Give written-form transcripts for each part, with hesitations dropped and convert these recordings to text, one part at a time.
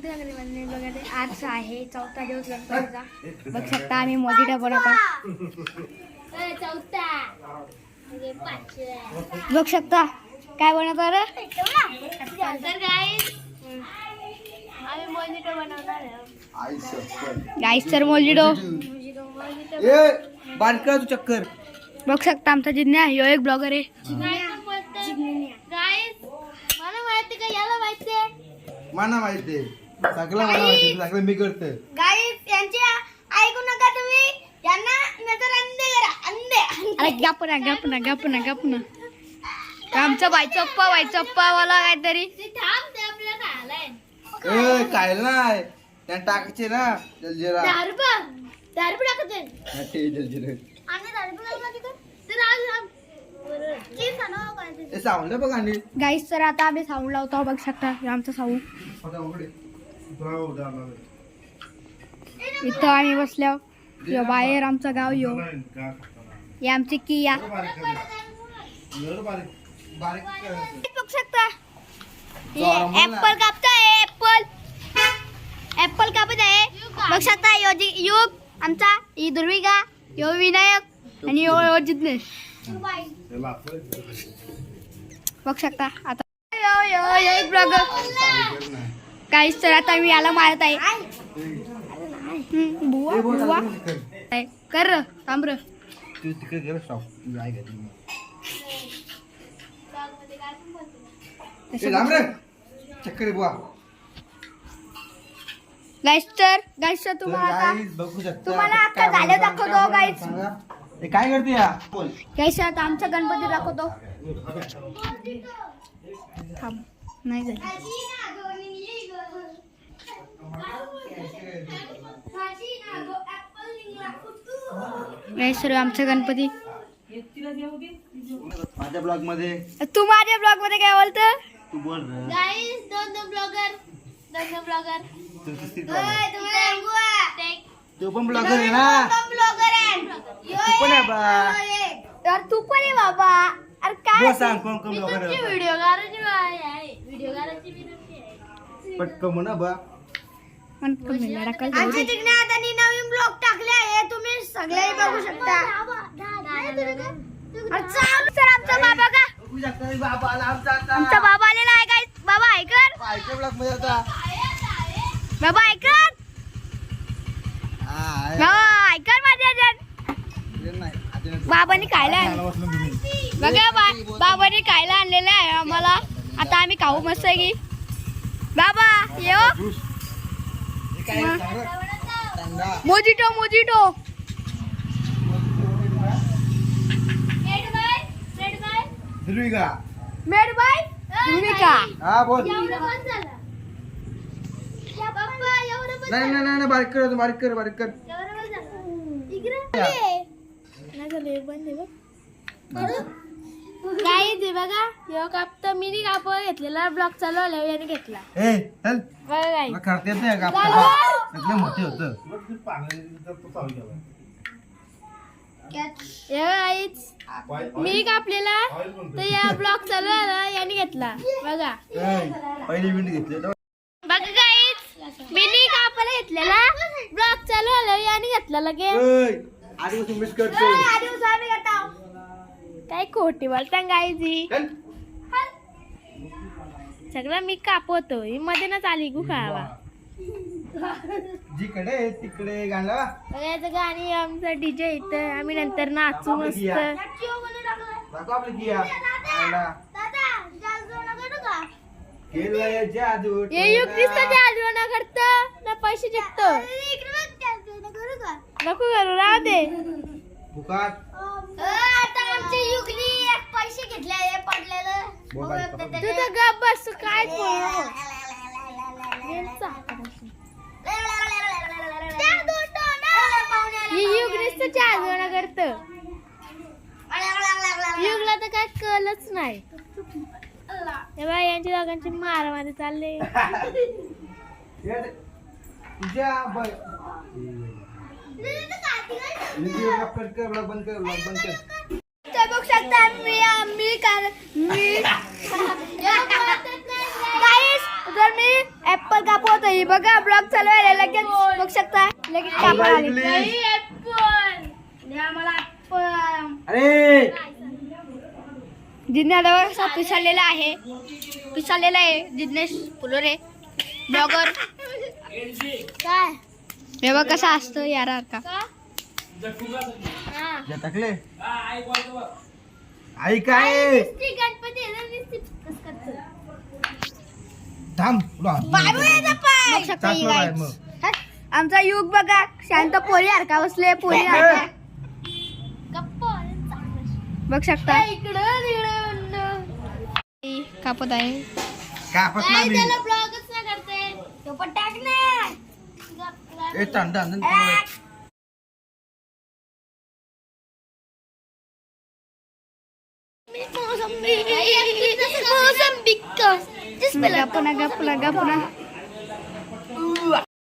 आज आहे 4था दिवस गणपतीचा. बघ शकता आम्ही मोजिटो बनवतो. बघ शकता काय बनवतो रे. आम्ही मोजिटो बनवणार गाईस. तर मोजिटो बारका तू चक्कर. बघ शकता आमचा जिज्ञा ह्यो एक ब्लॉगर आहे. मला माहिती सगळं मला माहिती सगळं मी करतो. गाईस यांचे ऐकू नका तुम्ही. यांना नजर अंधे करा. अंधे. अरे गप ना. आमचा बायचप्पा वाला काहीतरी काय नाही त्या टाकायचे ना जलजिरा. साऊंड बघ. आणि गाईस तर आता आम्ही साऊंड लावतो. बघ शकता आमचा साऊंड. इथं आम्ही बसल्यावर बाहेर आमचं गाव यो. हे आमची किया. बघू शकता ऍपल कापताय. ऍपल कापत आहे. बघ शकता युग आमचा, ही दुर्विका, यो विनायक आणि यो जिज्ञेश. बघ शकता आता एक ब्लॉगर. काहीच तर आता मी याला मारत आहे. बुवा कर र थांब र. चक्कर बुवा. गाईस तुम्हाला आता झालं दाखवतो. गाईस काय करते या गाईस आता आमचा गणपती दाखवतो. थांब नाही झालं. गाईस आमचा गणपती. माझ्या ब्लॉग मध्ये. तू माझ्या ब्लॉग मध्ये काय बोलतो. तू बोल गाईस दोन ब्लॉगर. तू पण ब्लॉगर आहे ना. तू पण आहे बा. यार तू पण आहे बाबा. अरे काय सांग कोण कोण ब्लॉगर आहे. व्हिडिओ करायची पटकन म्हणा बा. आमच्या तिकडे आता नवीन ब्लॉग टाकले आहे. तुम्ही सगळे बघू शकता. आमचा बाबा का आमचा बाबा आलेला आहे. काय बाबा ऐकर. ब्लॉग मध्ये आता बाबा ऐकर. ऐकर माझ्या बाबांनी खायला बघा. बाबांनी खायला आणलेलं आहे आम्हाला. आता आम्ही खाऊ मस्त आहे की. बाबा येऊ. Mojito Dhruvika. Made by Dhruvika. हा बोल. नाही बारीक कर. काय ते बघा. ह्यो कापत मिनी काप घेतलेला. ब्लॉग चालू याने घेतला. मोठे होत. मी कापलेला तर या ब्लॉग चालू आला याने घेतला. बघा पहिली मिनिट घेतले. बघा गाईज मिनी कापायला घेतलेला. ब्लॉग चालू आला याने घेतला लगेच. काय खोटी बोलता गाईजी. सगळं मी कापवतो. मध्ये ना चाली गु खावा. जिकडे तिकडे गाणं बघायचं गाणी. आमचं डीजे इथं. आम्ही नंतर नाचू मस्त. जादू ना करत ना पैसे जिंकतो. नको करू राहू दे. पैसे घेतले पडलेलं. तुझं गप बस. काय करत युगला तर काय कळलंच नाही. यांच्या दोघांची मारामारी चालले. बघू शकता अगोदर मी ऍपल कापत होतो. ही बघा ब्लॉग चालू आहे लगेच बघू शकता लगेच कापा आले. नाही ऍपल द्या मला ऍपल. अरे जिन्ने आता असा पिसाळलेला आहे जिग्नेश फुलोरे ब्लॉगर. काय हे बघ कसा असतं यार का टाकले आई काय थांब बघू शकता ही guys. आमचा युग बघा शांत पोरी सारखा बसले पोरी बघ शकता कापत आहे कापत नाही मी. ब्लॉगच ना करते तो पण टाक ना. ए तांदा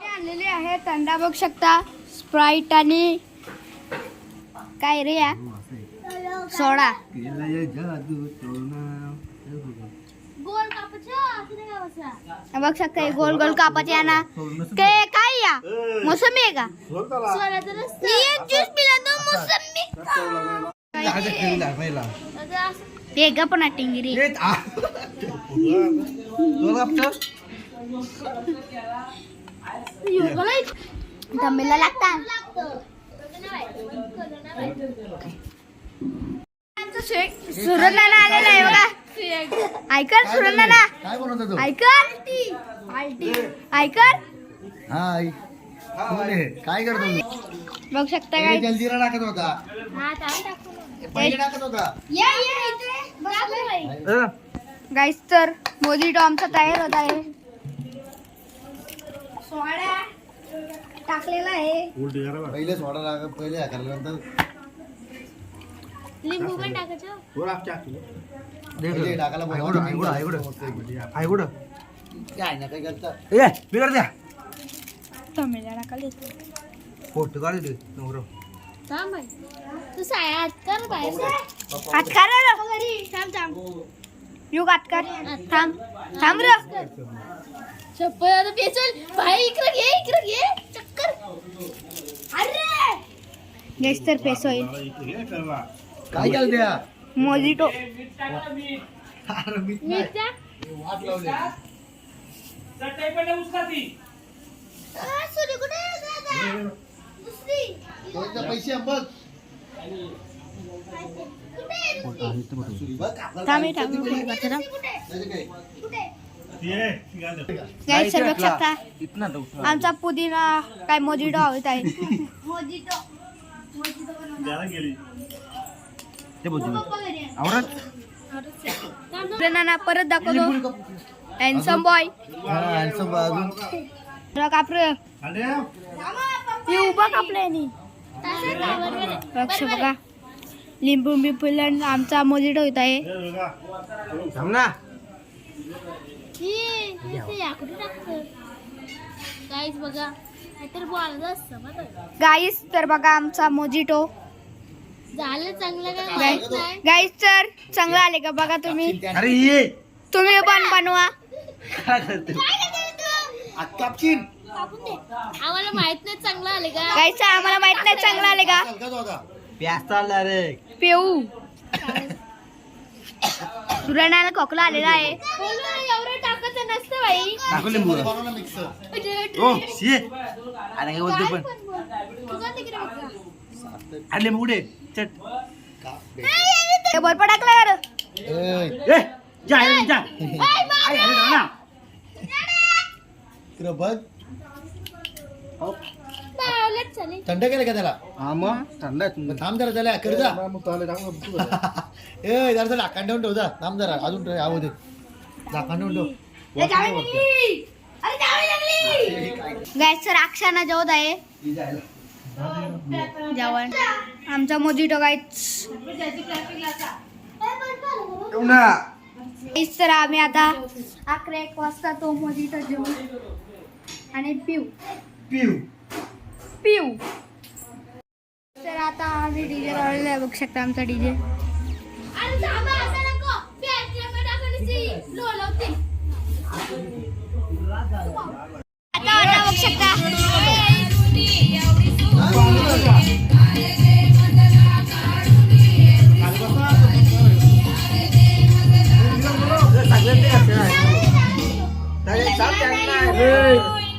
आणलेले आहे थंडा बघू शकता स्प्राईट आणि काय रे या सोडा. बघ शकता हे गोल गोल कापाचे आहे ना ते काय या मोसंबी आहे का ज्यूस पिला तो मोसंबी ते ग पण टिंगिरी दमेला लागतात. सुरत नाना आलेला आहे बघा. ऐकर सुरत नाना काय बनवतो तू ऐकर काय करतो तू बघू शकता काय जलजिरा टाकत होता पहिले टाकत होता गाईस तर मोजिटो आमचा तयार होत आहे. सोडा टाकलेला आहे पहिले सोडा टाक पहिले नंतर लिंबू पण टाकायचं. टाकायला काय ना काय करता टोमॅटो टाकायला फोटो काढ दे नवरो थांब भाई तू हात कर बाहेर हात कर थांब युग हात कर थांब रे चप्पल पेचल भाई इकडे घे चक्कर अरे गेस तर पेस होईल काय केलं द्या मोजिटो पैसे बघ गाईस बघू शकता आमचा पुदिना काय मोजिटो हवत आहे. नाना परत दाखवतो हॅन्सम बॉय कापर उभा कापलाय लक्ष बघा लिंबू बिंबू आमचा मोजिटो होत आहे. गाईस तर बघा आमचा मोजिटो झालं चांगलं गाईस तर चांगलं आले का बघा तुम्ही तुम्ही पण बनवा. आम्हाला माहित नाही चांगलं आले का गाईस आम्हाला माहित नाही चांगलं आले का प्यास चालला रे पेऊ सुरणाला खोकला आलेला आहे. एवढं टाकायचं नसतं बाई बर्फ टाकला बघ थंड केलं का त्याला हा मग थंड थांब जरा त्याला कर जा ए जरा झाकण ठेवून ठेव जा थांब जरा अजून आव दे झाकण ठेवून ठेव गॅस अक्षाना जेवत आहे जेवण आमचा मोजिटो गाईस तर आम्ही आता 11-1 वाजता तो मोजिटो जेवू आणि पिऊ तर आता आम्ही डीजे लावलेला आहे बघू शकता आमचा डीजे आता बघू शकता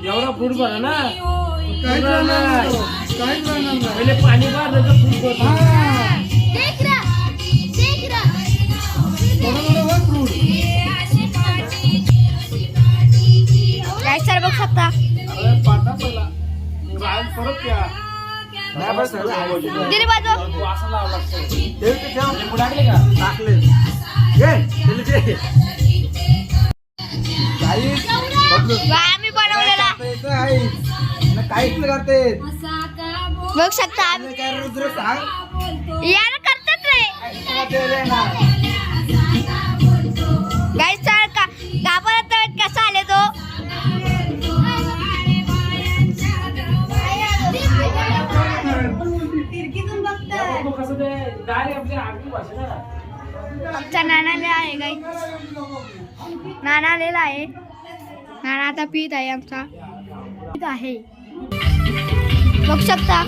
एवढा फ्रूट भरा ना पहिले पाणी भर फ्रूट काय सर बघू शकता दिली बाजू आम्ही बनवलेला बघू शकता याला करतात रे गाईस चढ का गावाला तळ कसा आले तो आमचा नानाला आहे गाई नाना आलेला आहे नाना आता पीत आहे आमचा पीत आहे बघू शकता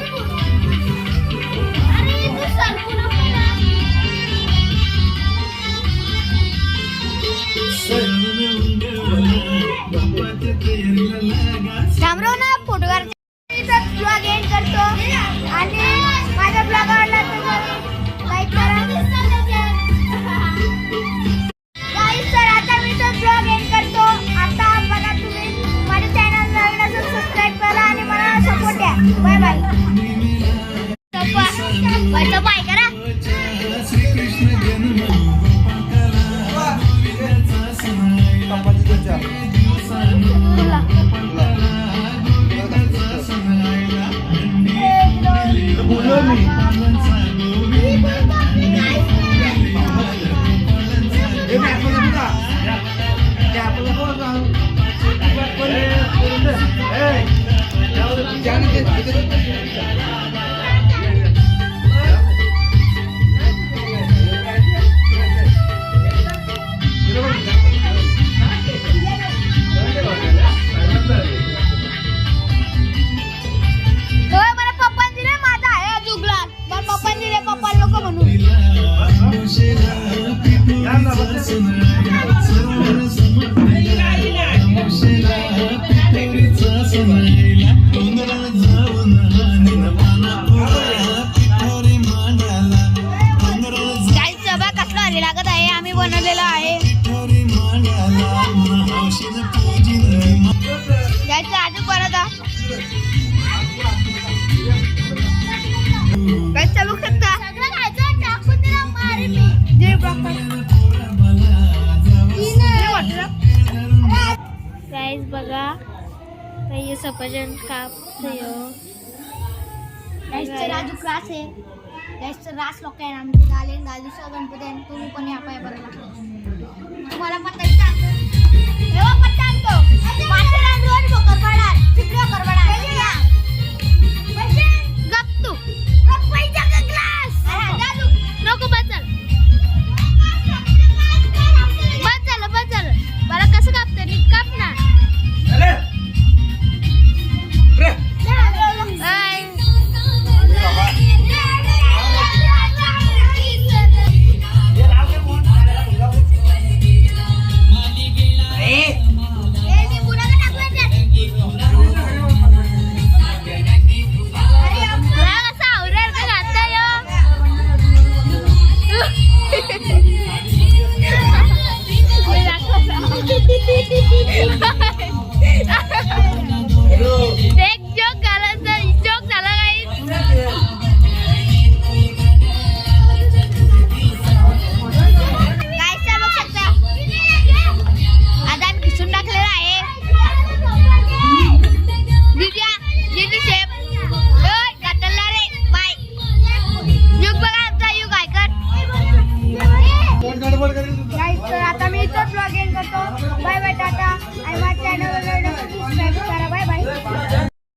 थांबव ना फोटो ब्लॉग एंड करतो आणि माझ्या ब्लॉग आवडला तर लाईक करा गाईस तर आता मी तो ब्लॉग एंड करतो आता बघा तुम्ही माझ्या चॅनल नवीन असेल सबस्क्राईब करा आणि मला सपोर्ट द्या बाय बाय बाय करा लागत आहे आम्ही बनवलेला आहे जायचं अजून परत बघू शकता गाइस बघा ये सफरचंद राजू क्लास आहे गाइसचं रास लोक आहे आमचे झाले दिवसा गणपती आहे तुम्ही पण या पाय बघा तुम्हाला पत्ता आणतो